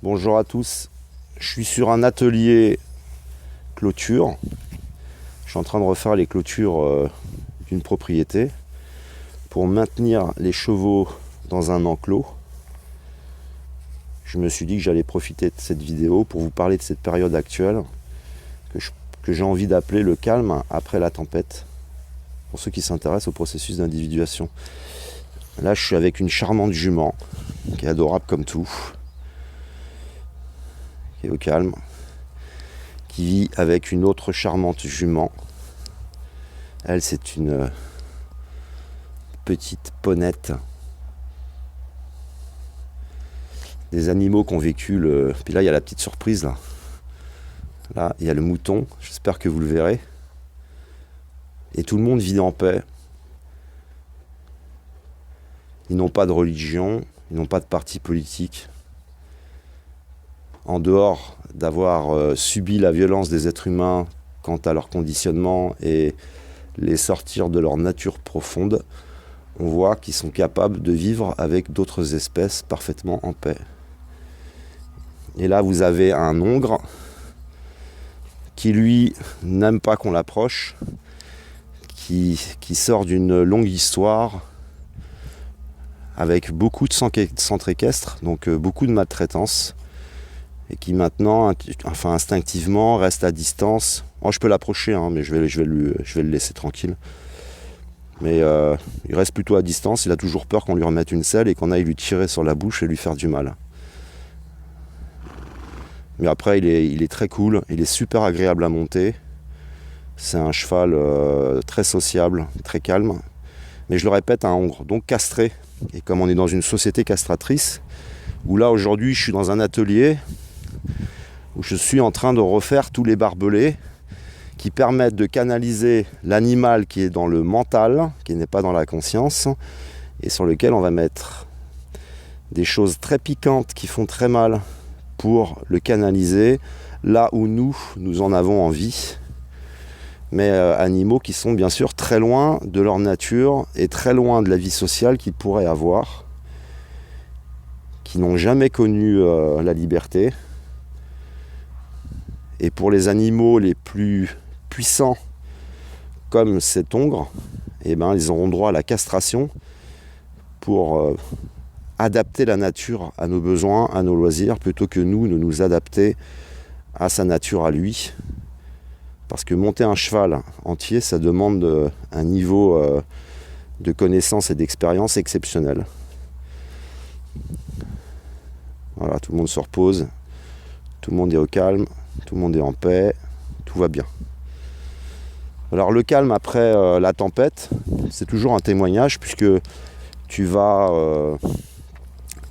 Bonjour à tous, je suis sur un atelier clôture. Je suis en train de refaire les clôtures d'une propriété pour maintenir les chevaux dans un enclos. Je me suis dit que j'allais profiter de cette vidéo pour vous parler de cette période actuelle que j'ai envie d'appeler le calme après la tempête, pour ceux qui s'intéressent au processus d'individuation. Là, je suis avec une charmante jument qui est adorable comme tout, qui est au calme, qui vit avec une autre charmante jument. Elle, c'est une petite ponette. Des animaux qui ont vécu le... Puis là, il y a la petite surprise, là. Là, il y a le mouton, j'espère que vous le verrez. Et tout le monde vit en paix. Ils n'ont pas de religion, ils n'ont pas de parti politique. En dehors d'avoir subi la violence des êtres humains quant à leur conditionnement et les sortir de leur nature profonde, on voit qu'ils sont capables de vivre avec d'autres espèces parfaitement en paix. Et là, vous avez un hongre qui, lui, n'aime pas qu'on l'approche, qui sort d'une longue histoire avec beaucoup de centres équestres, donc beaucoup de maltraitance, et qui maintenant, instinctivement, reste à distance. Je peux l'approcher, mais je vais le laisser tranquille. Mais il reste plutôt à distance, il a toujours peur qu'on lui remette une selle et qu'on aille lui tirer sur la bouche et lui faire du mal. Mais après, il est très cool, il est super agréable à monter. C'est un cheval très sociable, très calme. Mais je le répète, un hongre, donc castré. Et comme on est dans une société castratrice, où là aujourd'hui je suis dans un atelier où je suis en train de refaire tous les barbelés qui permettent de canaliser l'animal qui est dans le mental, qui n'est pas dans la conscience, et sur lequel on va mettre des choses très piquantes qui font très mal pour le canaliser là où nous en avons envie. Mais animaux qui sont bien sûr très loin de leur nature et très loin de la vie sociale qu'ils pourraient avoir, qui n'ont jamais connu la liberté. Et pour les animaux les plus puissants, comme cet hongre, ils auront droit à la castration pour adapter la nature à nos besoins, à nos loisirs, plutôt que nous adapter à sa nature à lui. Parce que monter un cheval entier, ça demande un niveau de connaissance et d'expérience exceptionnel. Voilà, tout le monde se repose, tout le monde est au calme, tout le monde est en paix, tout va bien. Alors le calme après la tempête, c'est toujours un témoignage, puisque tu vas,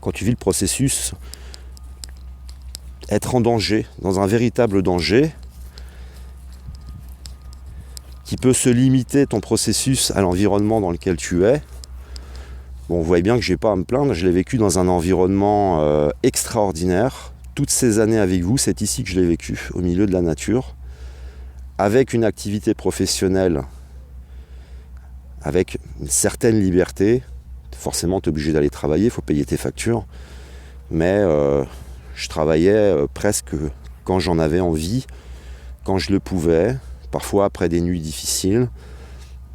quand tu vis le processus, être en danger, dans un véritable danger, qui peut se limiter ton processus à l'environnement dans lequel tu es. Bon, vous voyez bien que je n'ai pas à me plaindre, je l'ai vécu dans un environnement extraordinaire. Toutes ces années avec vous, c'est ici que je l'ai vécu, au milieu de la nature, avec une activité professionnelle, avec une certaine liberté. Forcément, tu es obligé d'aller travailler, il faut payer tes factures. Mais je travaillais presque quand j'en avais envie, quand je le pouvais. Parfois après des nuits difficiles,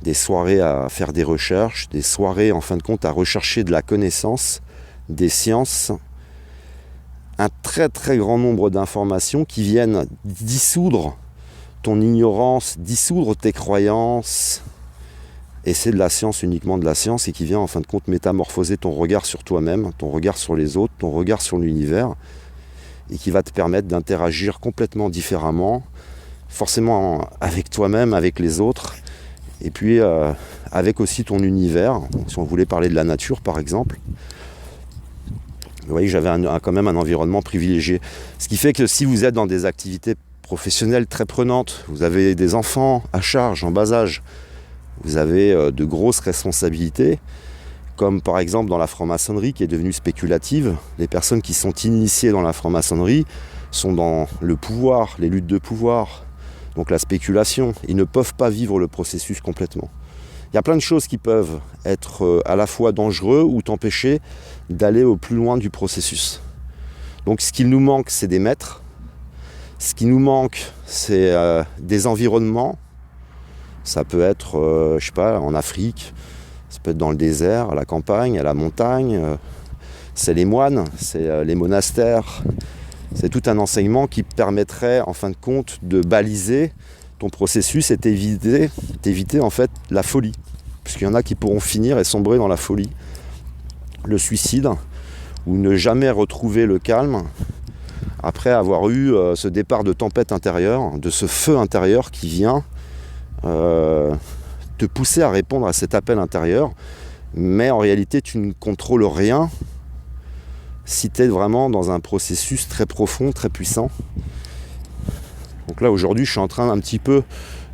des soirées à faire des recherches, des soirées en fin de compte à rechercher de la connaissance, des sciences, un très très grand nombre d'informations qui viennent dissoudre ton ignorance, dissoudre tes croyances. Et c'est de la science, uniquement de la science, et qui vient en fin de compte métamorphoser ton regard sur toi-même, ton regard sur les autres, ton regard sur l'univers, et qui va te permettre d'interagir complètement différemment, forcément avec toi-même, avec les autres, et puis avec aussi ton univers. Si on voulait parler de la nature par exemple, vous voyez que j'avais quand même un environnement privilégié. Ce qui fait que si vous êtes dans des activités professionnelles très prenantes, vous avez des enfants à charge en bas âge, vous avez de grosses responsabilités, comme par exemple dans la franc-maçonnerie qui est devenue spéculative. Les personnes qui sont initiées dans la franc-maçonnerie sont dans le pouvoir, les luttes de pouvoir, donc la spéculation. Ils ne peuvent pas vivre le processus complètement. Il y a plein de choses qui peuvent être à la fois dangereux ou t'empêcher d'aller au plus loin du processus. Donc ce qu'il nous manque, c'est des maîtres. Ce qui nous manque, c'est des environnements. Ça peut être, je sais pas, en Afrique, ça peut être dans le désert, à la campagne, à la montagne. C'est les moines, c'est les monastères. C'est tout un enseignement qui permettrait, en fin de compte, de baliser ton processus et d'éviter en fait la folie. Puisqu'il y en a qui pourront finir et sombrer dans la folie, le suicide, ou ne jamais retrouver le calme après avoir eu ce départ de tempête intérieure, de ce feu intérieur qui vient te pousser à répondre à cet appel intérieur, mais en réalité tu ne contrôles rien si tu es vraiment dans un processus très profond, très puissant. Donc là aujourd'hui je suis en train un petit peu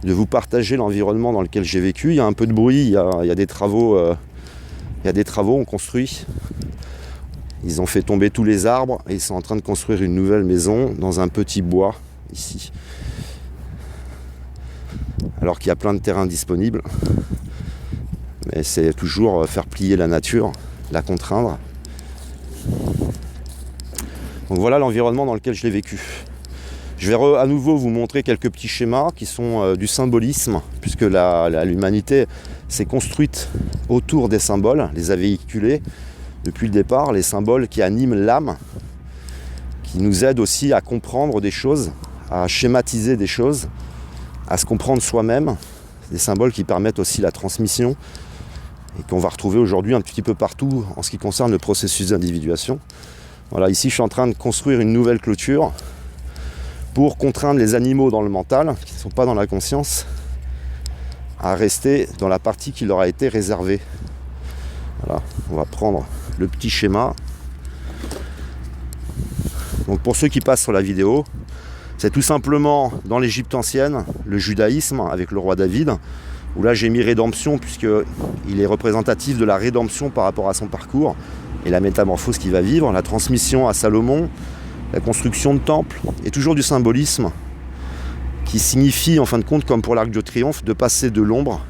de vous partager l'environnement dans lequel j'ai vécu. Il y a un peu de bruit, il y a des travaux, on construit. Ils ont fait tomber tous les arbres et ils sont en train de construire une nouvelle maison dans un petit bois ici. Alors qu'il y a plein de terrains disponibles. Mais c'est toujours faire plier la nature, la contraindre. Donc voilà l'environnement dans lequel je l'ai vécu. Je vais à nouveau vous montrer quelques petits schémas qui sont du symbolisme, puisque l'humanité s'est construite autour des symboles, les a véhiculés depuis le départ, les symboles qui animent l'âme, qui nous aident aussi à comprendre des choses, à schématiser des choses, à se comprendre soi-même, des symboles qui permettent aussi la transmission et qu'on va retrouver aujourd'hui un petit peu partout en ce qui concerne le processus d'individuation. Voilà, ici je suis en train de construire une nouvelle clôture pour contraindre les animaux dans le mental, qui ne sont pas dans la conscience, à rester dans la partie qui leur a été réservée. Voilà, on va prendre le petit schéma. Donc pour ceux qui passent sur la vidéo, c'est tout simplement dans l'Égypte ancienne, le judaïsme avec le roi David, où là j'ai mis rédemption puisqu'il est représentatif de la rédemption par rapport à son parcours et la métamorphose qu'il va vivre, la transmission à Salomon, la construction de temples, et toujours du symbolisme qui signifie en fin de compte, comme pour l'Arc de Triomphe, de passer de l'ombre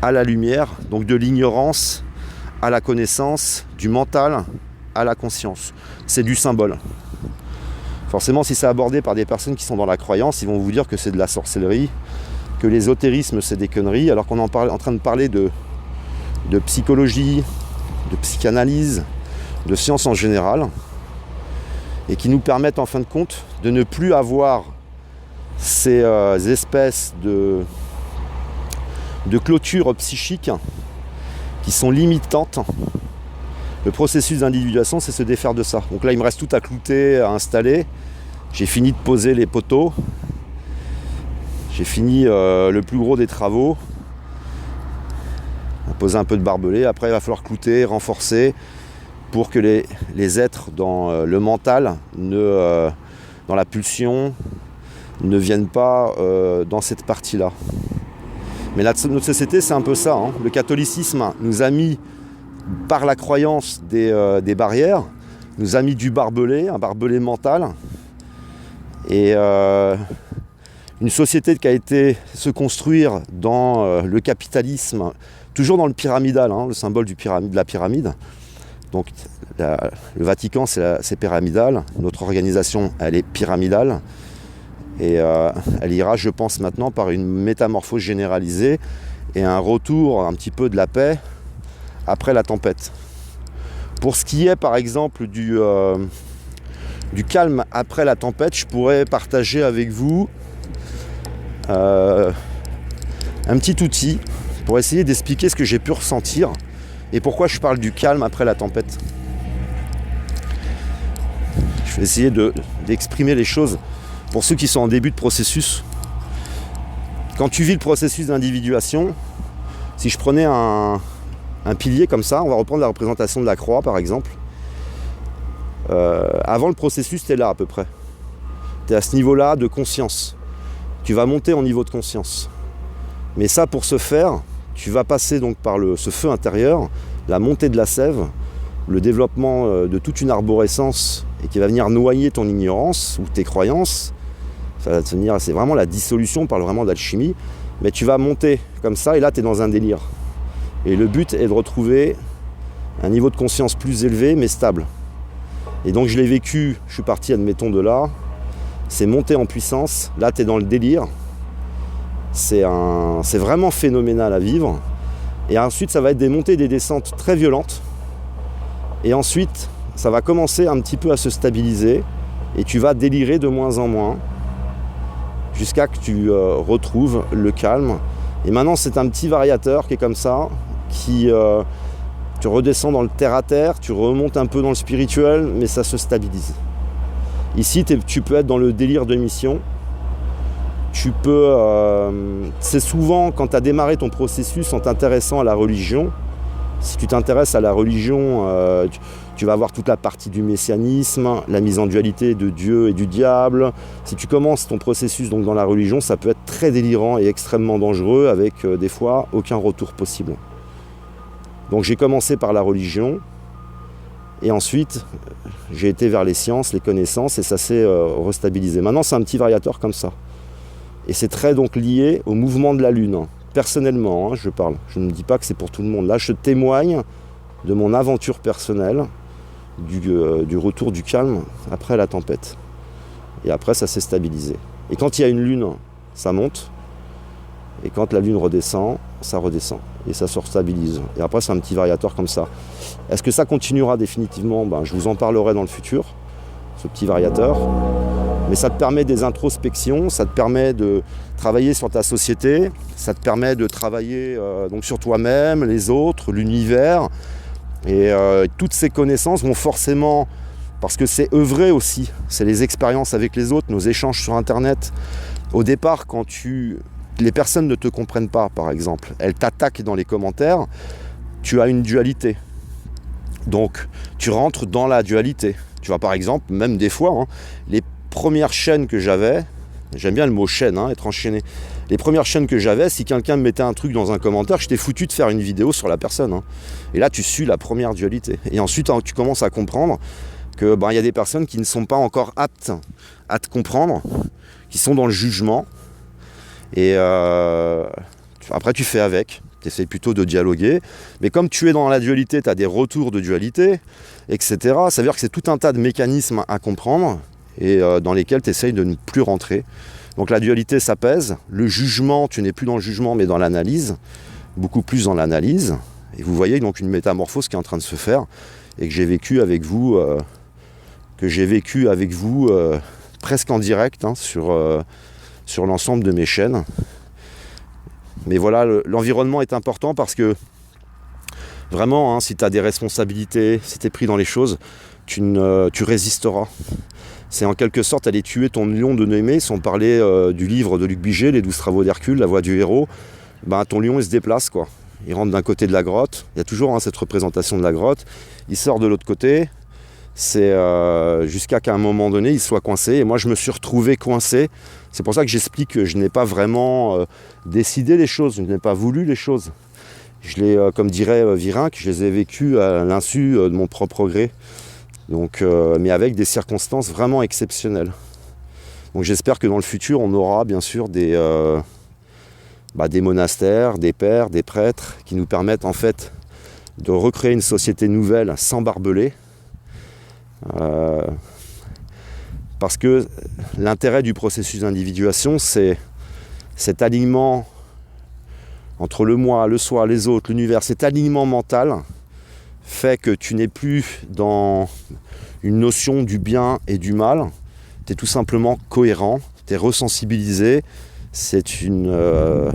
à la lumière, donc de l'ignorance à la connaissance, du mental à la conscience. C'est du symbole. Forcément, si c'est abordé par des personnes qui sont dans la croyance, ils vont vous dire que c'est de la sorcellerie, que l'ésotérisme c'est des conneries, alors qu'on est en train de parler de psychologie, de psychanalyse, de sciences en général, et qui nous permettent en fin de compte de ne plus avoir ces espèces de clôtures psychiques qui sont limitantes. Le processus d'individuation, c'est se défaire de ça. Donc là, il me reste tout à clouter, à installer. J'ai fini de poser les poteaux. J'ai fini le plus gros des travaux. On va poser un peu de barbelé. Après, il va falloir clouter, renforcer pour que les êtres dans le mental, dans la pulsion, ne viennent pas dans cette partie-là. Mais notre société, c'est un peu ça. Hein. Le catholicisme nous a mis, par la croyance, des barrières, nous a mis du barbelé, un barbelé mental. Et une société qui a été se construire dans le capitalisme, toujours dans le pyramidal, hein, le symbole de la pyramide. Donc le Vatican, c'est pyramidal. Notre organisation, elle est pyramidale. Et elle ira, je pense, maintenant par une métamorphose généralisée et un retour un petit peu de la paix après la tempête. Pour ce qui est, par exemple, du calme après la tempête, je pourrais partager avec vous un petit outil pour essayer d'expliquer ce que j'ai pu ressentir et pourquoi je parle du calme après la tempête. Je vais essayer d'exprimer les choses pour ceux qui sont en début de processus. Quand tu vis le processus d'individuation, si je prenais un pilier comme ça, on va reprendre la représentation de la croix par exemple. Avant le processus, tu es là à peu près. Tu es à ce niveau-là de conscience. Tu vas monter en niveau de conscience. Mais ça, pour ce faire, tu vas passer donc par ce feu intérieur, la montée de la sève, le développement de toute une arborescence et qui va venir noyer ton ignorance ou tes croyances. Ça va devenir, c'est vraiment la dissolution, on parle vraiment d'alchimie. Mais tu vas monter comme ça et là, tu es dans un délire. Et le but est de retrouver un niveau de conscience plus élevé mais stable. Et donc je l'ai vécu, je suis parti, admettons, de là. C'est monté en puissance. Là, tu es dans le délire. C'est vraiment phénoménal à vivre. Et ensuite, ça va être des montées et des descentes très violentes. Et ensuite, ça va commencer un petit peu à se stabiliser. Et tu vas délirer de moins en moins. Jusqu'à que tu retrouves le calme. Et maintenant, c'est un petit variateur qui est comme ça. Tu redescends dans le terre-à-terre. Tu remontes un peu dans le spirituel. Mais ça se stabilise. Ici, tu peux être dans le délire de mission. Tu peux... c'est souvent, quand tu as démarré ton processus en t'intéressant à la religion, si tu t'intéresses à la religion, tu vas avoir toute la partie du messianisme, la mise en dualité de Dieu et du diable. Si tu commences ton processus donc, dans la religion, ça peut être très délirant et extrêmement dangereux, avec des fois aucun retour possible. Donc j'ai commencé par la religion, et ensuite j'ai été vers les sciences, les connaissances, et ça s'est restabilisé. Maintenant, c'est un petit variateur comme ça. Et c'est très donc lié au mouvement de la Lune. Personnellement, je parle. Je ne dis pas que c'est pour tout le monde. Là, je témoigne de mon aventure personnelle, du retour du calme après la tempête. Et après, ça s'est stabilisé. Et quand il y a une lune, ça monte. Et quand la lune redescend, ça redescend. Et ça se restabilise. Et après, c'est un petit variateur comme ça. Est-ce que ça continuera définitivement ? Je vous en parlerai dans le futur, ce petit variateur. Mais ça te permet des introspections, ça te permet de travailler sur ta société, ça te permet de travailler donc sur toi-même, les autres, l'univers. Et toutes ces connaissances vont forcément, parce que c'est œuvrer aussi, c'est les expériences avec les autres, nos échanges sur Internet. Au départ, quand les personnes ne te comprennent pas, par exemple, elles t'attaquent dans les commentaires, tu as une dualité. Donc, tu rentres dans la dualité. Tu vois, par exemple, même des fois, les premières chaînes que j'avais, j'aime bien le mot chaîne, être enchaîné. Les premières chaînes que j'avais, si quelqu'un me mettait un truc dans un commentaire, j'étais foutu de faire une vidéo sur la personne. Et là, tu suis la première dualité. Et ensuite, tu commences à comprendre que y a des personnes qui ne sont pas encore aptes à te comprendre, qui sont dans le jugement. Et après, tu fais avec. Tu essaies plutôt de dialoguer. Mais comme tu es dans la dualité, tu as des retours de dualité, etc. Ça veut dire que c'est tout un tas de mécanismes à comprendre et dans lesquels tu essayes de ne plus rentrer. Donc la dualité s'apaise. Le jugement, tu n'es plus dans le jugement, mais dans l'analyse. Beaucoup plus dans l'analyse. Et vous voyez donc une métamorphose qui est en train de se faire et que j'ai vécu avec vous, presque en direct sur l'ensemble de mes chaînes. Mais voilà, l'environnement est important parce que vraiment, si tu as des responsabilités, si tu es pris dans les choses, tu résisteras. C'est en quelque sorte aller tuer ton lion de Némée. Si on parlait du livre de Luc Biget, Les 12 travaux d'Hercule, La voix du héros, ton lion il se déplace, quoi. Il rentre d'un côté de la grotte, il y a toujours cette représentation de la grotte, il sort de l'autre côté, c'est jusqu'à qu'à un moment donné il soit coincé. Et moi je me suis retrouvé coincé. C'est pour ça que j'explique que je n'ai pas vraiment décidé les choses, je n'ai pas voulu les choses. Je l'ai, comme dirait Virenque, je les ai vécues à l'insu de mon propre gré. Donc, mais avec des circonstances vraiment exceptionnelles. Donc j'espère que dans le futur, on aura bien sûr des monastères, des pères, des prêtres qui nous permettent en fait de recréer une société nouvelle sans barbelés. Parce que l'intérêt du processus d'individuation, c'est cet alignement entre le moi, le soi, les autres, l'univers. Cet alignement mental fait que tu n'es plus dans une notion du bien et du mal. Tu es tout simplement cohérent, tu es resensibilisé. C'est une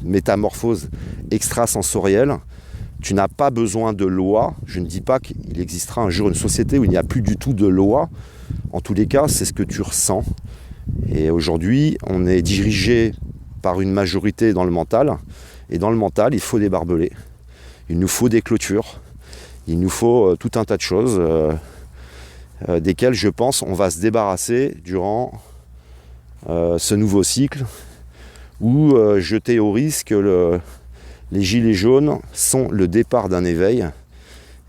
métamorphose extrasensorielle. Tu n'as pas besoin de loi. Je ne dis pas qu'il existera un jour une société où il n'y a plus du tout de loi. En tous les cas, c'est ce que tu ressens. Et aujourd'hui, on est dirigé par une majorité dans le mental. Et dans le mental, il faut des barbelés. Il nous faut des clôtures. Il nous faut tout un tas de choses desquelles, je pense, on va se débarrasser durant ce nouveau cycle où je théorise que les gilets jaunes sont le départ d'un éveil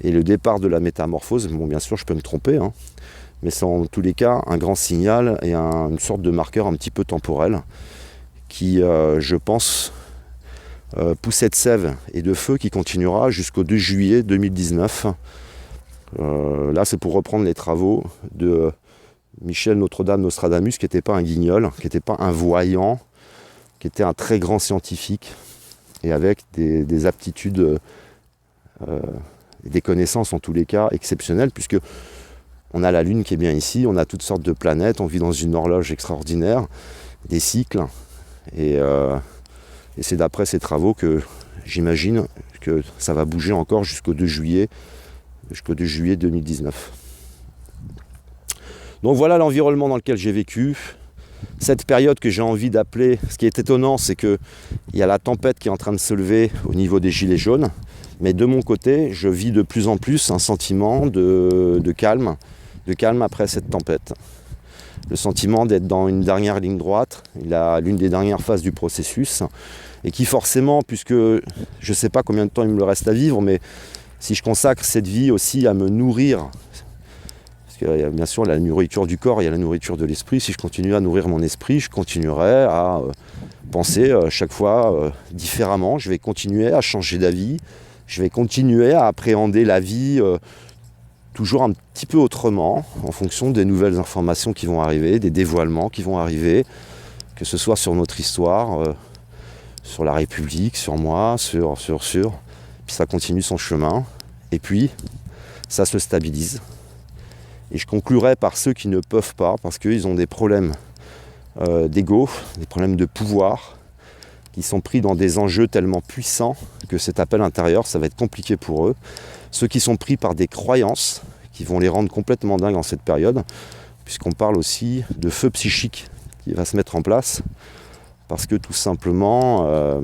et le départ de la métamorphose. Bon, bien sûr, je peux me tromper, mais c'est en tous les cas un grand signal et une sorte de marqueur un petit peu temporel qui, je pense, poussée de sève et de feu qui continuera jusqu'au 2 juillet 2019 Là, c'est pour reprendre les travaux de Michel Nostradamus, qui n'était pas un guignol, qui n'était pas un voyant, qui était un très grand scientifique, et avec des aptitudes, des connaissances en tous les cas exceptionnelles, puisque on a la Lune qui est bien ici, on a toutes sortes de planètes, on vit dans une horloge extraordinaire, des cycles, et c'est d'après ces travaux que j'imagine que ça va bouger encore jusqu'au 2 juillet 2019. Donc voilà l'environnement dans lequel j'ai vécu. Cette période que j'ai envie d'appeler, ce qui est étonnant, c'est qu'il y a la tempête qui est en train de se lever au niveau des gilets jaunes, mais de mon côté, je vis de plus en plus un sentiment de calme après cette tempête. Le sentiment d'être dans une dernière ligne droite, l'une des dernières phases du processus, et qui forcément, puisque je ne sais pas combien de temps il me reste à vivre, mais si je consacre cette vie aussi à me nourrir, parce qu'il y a bien sûr la nourriture du corps, il y a la nourriture de l'esprit, si je continue à nourrir mon esprit, je continuerai à penser chaque fois différemment, je vais continuer à changer d'avis, je vais continuer à appréhender la vie toujours un petit peu autrement, en fonction des nouvelles informations qui vont arriver, des dévoilements qui vont arriver, que ce soit sur notre histoire, sur la République, sur moi, sur... Puis ça continue son chemin, et puis ça se stabilise. Et je conclurai par ceux qui ne peuvent pas, parce qu'ils ont des problèmes d'ego, des problèmes de pouvoir, qui sont pris dans des enjeux tellement puissants que cet appel intérieur, ça va être compliqué pour eux. Ceux qui sont pris par des croyances, qui vont les rendre complètement dingues en cette période, puisqu'on parle aussi de feu psychique qui va se mettre en place, parce que tout simplement...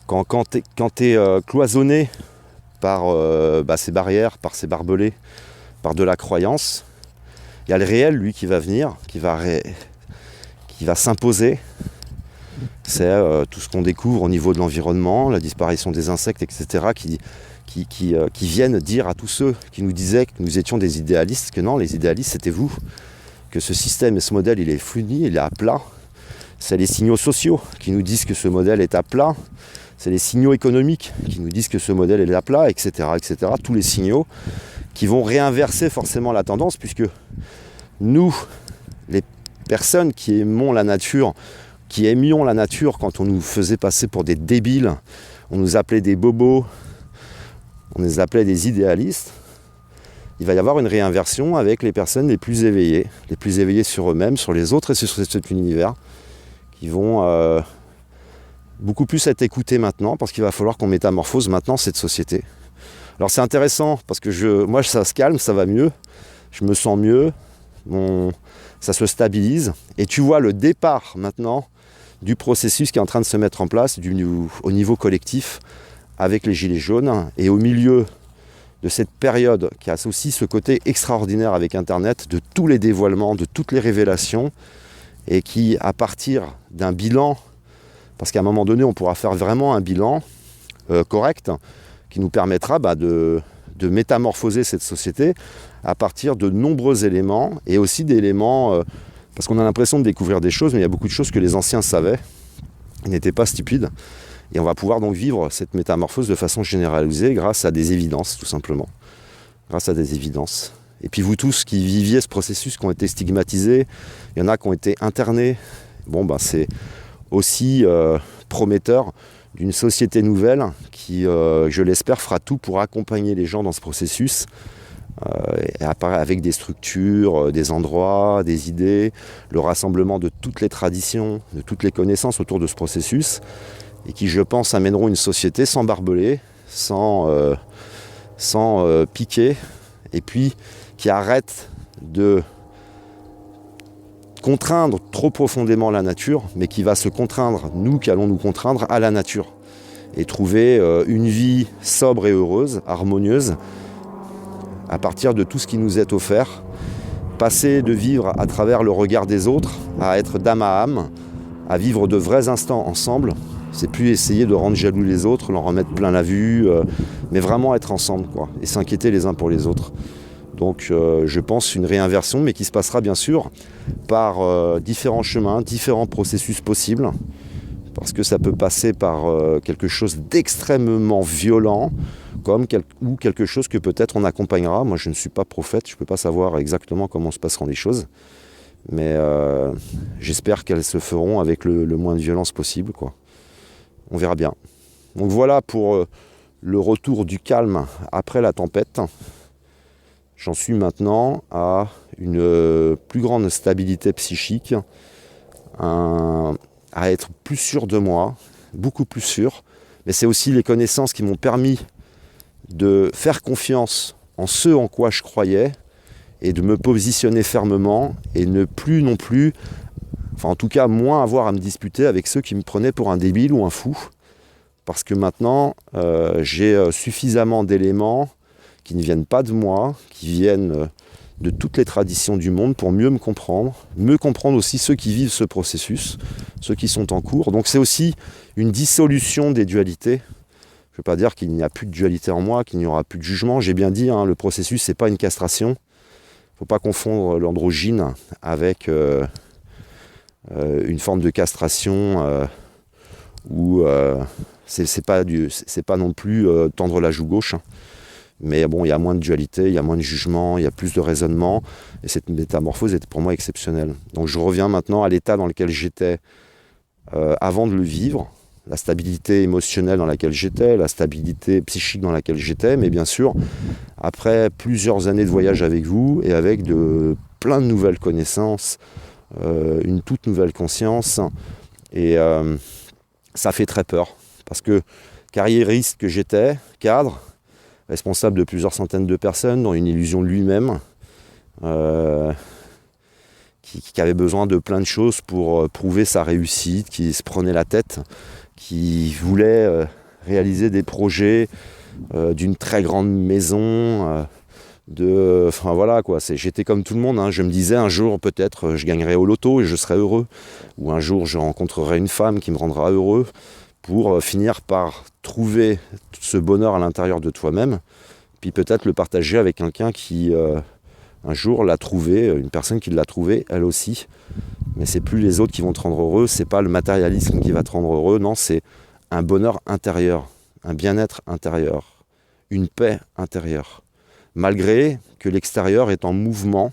Quand tu es cloisonné par ces barrières, par ces barbelés, par de la croyance, il y a le réel, lui, qui va venir, qui va s'imposer. C'est tout ce qu'on découvre au niveau de l'environnement, la disparition des insectes, etc., qui viennent dire à tous ceux qui nous disaient que nous étions des idéalistes, que non, les idéalistes, c'était vous, que ce système et ce modèle, il est fini, il est à plat. C'est les signaux sociaux qui nous disent que ce modèle est à plat. C'est les signaux économiques qui nous disent que ce modèle est à plat, etc., etc. Tous les signaux qui vont réinverser forcément la tendance, puisque nous, les personnes qui aimions la nature quand on nous faisait passer pour des débiles, on nous appelait des bobos, on nous appelait des idéalistes, il va y avoir une réinversion avec les personnes les plus éveillées sur eux-mêmes, sur les autres et sur cet univers, qui vont... beaucoup plus être écouté maintenant, parce qu'il va falloir qu'on métamorphose maintenant cette société. Alors c'est intéressant, parce que moi ça se calme, ça va mieux, je me sens mieux, ça se stabilise, et tu vois le départ maintenant du processus qui est en train de se mettre en place au niveau collectif, avec les gilets jaunes, et au milieu de cette période qui a aussi ce côté extraordinaire avec Internet, de tous les dévoilements, de toutes les révélations, et qui, à partir d'un bilan, parce qu'à un moment donné, on pourra faire vraiment un bilan correct qui nous permettra de métamorphoser cette société à partir de nombreux éléments et aussi d'éléments, parce qu'on a l'impression de découvrir des choses, mais il y a beaucoup de choses que les anciens savaient, ils n'étaient pas stupides, et on va pouvoir donc vivre cette métamorphose de façon généralisée grâce à des évidences, tout simplement. Grâce à des évidences. Et puis vous tous qui viviez ce processus, qui ont été stigmatisés, il y en a qui ont été internés, c'est aussi prometteur d'une société nouvelle qui, je l'espère, fera tout pour accompagner les gens dans ce processus, avec des structures, des endroits, des idées, le rassemblement de toutes les traditions, de toutes les connaissances autour de ce processus, et qui, je pense, amèneront une société sans barbelés, sans piquer, et puis qui arrête de contraindre trop profondément la nature, mais qui va se contraindre, nous qui allons nous contraindre à la nature, et trouver une vie sobre et heureuse, harmonieuse, à partir de tout ce qui nous est offert, passer de vivre à travers le regard des autres, à être d'âme à âme, à vivre de vrais instants ensemble. C'est plus essayer de rendre jaloux les autres, leur en mettre plein la vue, mais vraiment être ensemble, quoi, et s'inquiéter les uns pour les autres. Donc je pense une réinversion, mais qui se passera bien sûr par différents chemins, différents processus possibles, parce que ça peut passer par quelque chose d'extrêmement violent, ou quelque chose que peut-être on accompagnera. Moi, je ne suis pas prophète, je ne peux pas savoir exactement comment se passeront les choses, mais j'espère qu'elles se feront avec le moins de violence possible, quoi. On verra bien. Donc voilà pour le retour du calme après la tempête. J'en suis maintenant à une plus grande stabilité psychique, à être plus sûr de moi, beaucoup plus sûr. Mais c'est aussi les connaissances qui m'ont permis de faire confiance en ce en quoi je croyais et de me positionner fermement et ne plus non plus, enfin en tout cas moins avoir à me disputer avec ceux qui me prenaient pour un débile ou un fou. Parce que maintenant, j'ai suffisamment d'éléments qui ne viennent pas de moi, qui viennent de toutes les traditions du monde pour mieux me comprendre aussi ceux qui vivent ce processus, ceux qui sont en cours. Donc c'est aussi une dissolution des dualités. Je ne veux pas dire qu'il n'y a plus de dualité en moi, qu'il n'y aura plus de jugement. J'ai bien dit, le processus, ce n'est pas une castration. Il ne faut pas confondre l'androgyne avec une forme de castration où c'est pas non plus tendre la joue gauche. Mais bon, il y a moins de dualité, il y a moins de jugement, il y a plus de raisonnement. Et cette métamorphose est pour moi exceptionnelle. Donc je reviens maintenant à l'état dans lequel j'étais avant de le vivre, la stabilité émotionnelle dans laquelle j'étais, la stabilité psychique dans laquelle j'étais, mais bien sûr, après plusieurs années de voyage avec vous et avec plein de nouvelles connaissances, une toute nouvelle conscience. Et ça fait très peur, parce que carriériste que j'étais, cadre, responsable de plusieurs centaines de personnes, dans une illusion de lui-même, qui avait besoin de plein de choses pour prouver sa réussite, qui se prenait la tête, qui voulait réaliser des projets d'une très grande maison, enfin voilà quoi, j'étais comme tout le monde, hein. Je me disais un jour peut-être je gagnerai au loto et je serai heureux, ou un jour je rencontrerai une femme qui me rendra heureux, pour finir par trouver ce bonheur à l'intérieur de toi-même, puis peut-être le partager avec quelqu'un qui un jour l'a trouvé, une personne qui l'a trouvé elle aussi. Mais c'est plus les autres qui vont te rendre heureux, c'est pas le matérialisme qui va te rendre heureux, non, c'est un bonheur intérieur, un bien-être intérieur, une paix intérieure. Malgré que l'extérieur est en mouvement,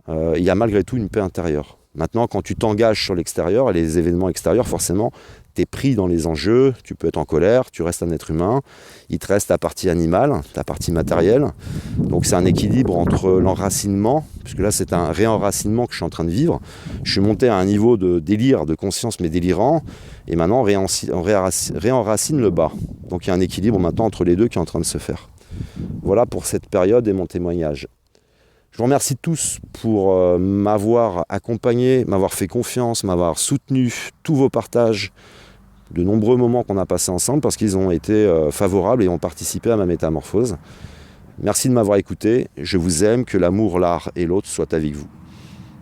il y a malgré tout une paix intérieure. Maintenant, quand tu t'engages sur l'extérieur et les événements extérieurs, forcément, tu es pris dans les enjeux, tu peux être en colère, tu restes un être humain, il te reste ta partie animale, ta partie matérielle. Donc c'est un équilibre entre l'enracinement, puisque là c'est un réenracinement que je suis en train de vivre. Je suis monté à un niveau de délire, de conscience mais délirant, et maintenant on réenracine le bas. Donc il y a un équilibre maintenant entre les deux qui est en train de se faire. Voilà pour cette période et mon témoignage. Je vous remercie tous pour m'avoir accompagné, m'avoir fait confiance, m'avoir soutenu, tous vos partages, de nombreux moments qu'on a passés ensemble parce qu'ils ont été favorables et ont participé à ma métamorphose. Merci de m'avoir écouté, je vous aime, que l'amour, l'art et l'autre soient avec vous.